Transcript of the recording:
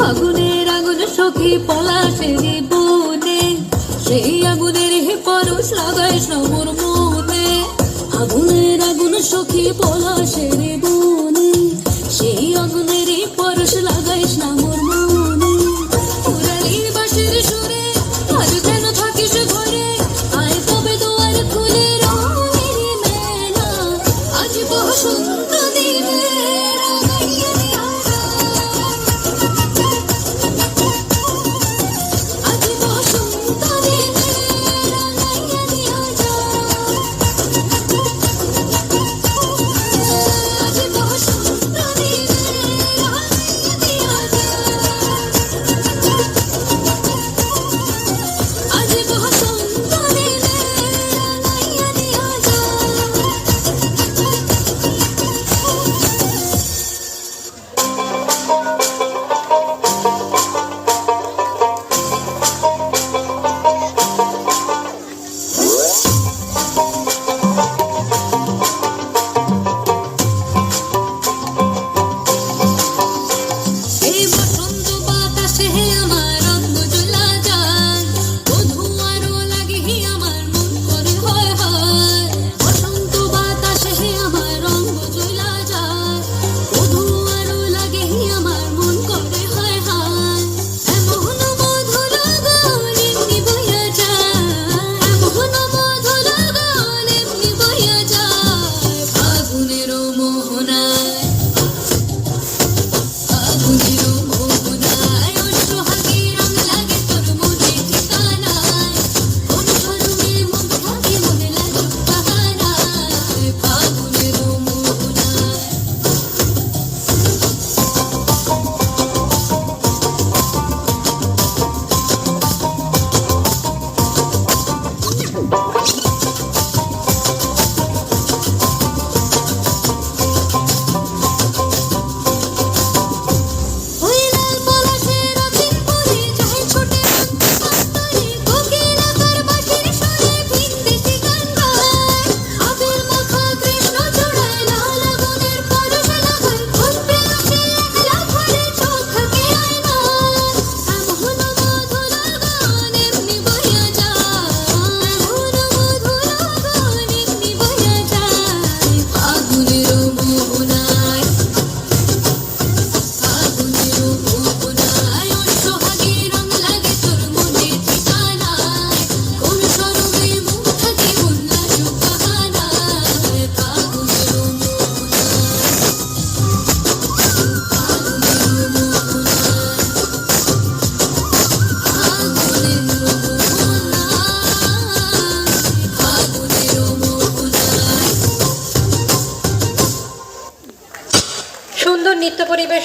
আগুনের আগুন সখী পলাশের বনে, সেই আগুনের পরশ লাগাইস না মোর মনে। আগুনের আগুন সখী পলাশের বনে, সেই আগুনের পরশ লাগাইস না মোর মনে। পুরালির বাঁশির সুরে আজ যেন থাকিস ঘরে, আয় তবে দুয়ার খুলে রঙের মেলা। আজ বসন্ত দিনে রাঙাইয়া দিয়া যা, আজ বসন্ত দিনে রাঙাইয়া দিয়া যা, আজ বসন্ত দিনে রাঙাইয়া দিয়া যা, আজ বসন্ত দিনে রাঙাইয়া দিয়া যা। এই বসন্ত বাতাসে আমার অঙ্গ জ্বলা যায়, বধূ আরো লাগে আমার মন করে হয় হয়। বসন্ত বাতাসে আমার অঙ্গ জ্বলা যায়, বধূ আরো লাগে আমার মন করে হয় হয়। এমন মধুর গান এমনি বইয়া যায়, এমন মধুর গান এমনি বইয়া যায়। ফাগুনের মোহনায়, ফাগুনের মোহনায় ওর সোহাগী রং লাগে তোর মনে ঠিকানায়। কোন ধরনে মন থাকে মনে লাগুক বাহানায়। ফাগুনের মোহনায়, ওই লাল পলাশের রথিন পরে যায় ছোটে অন্তরে, কোকিল আকার বাঁশির সুরে ভিনদেশি গান গায়। আবির মাখা কৃষ্ণ চূড়ায় লাল আগুনের পরশ লাগায়, কোন প্রেয়সী একলা ঘরে চোখ থাকে আয়নায়। এমন মধুর গান এমনি বইয়া যায়, এমন মধুর গান এমনি বইয়া যায়। ফাগুনের মোহনায়, ফাগুনের মোহনায় ওর সোহাগী রং লাগে তোর মনে ঠিকানায়। কোন সরবে মন থাকে মন লাগুক বাহানায়। ফাগুনের মোহনায়, ফাগুনের মোহনায়, ফাগুনের মোহনায়, ফাগুনের মোহনায়। সুন্দর নৃত্য পরিবেশন।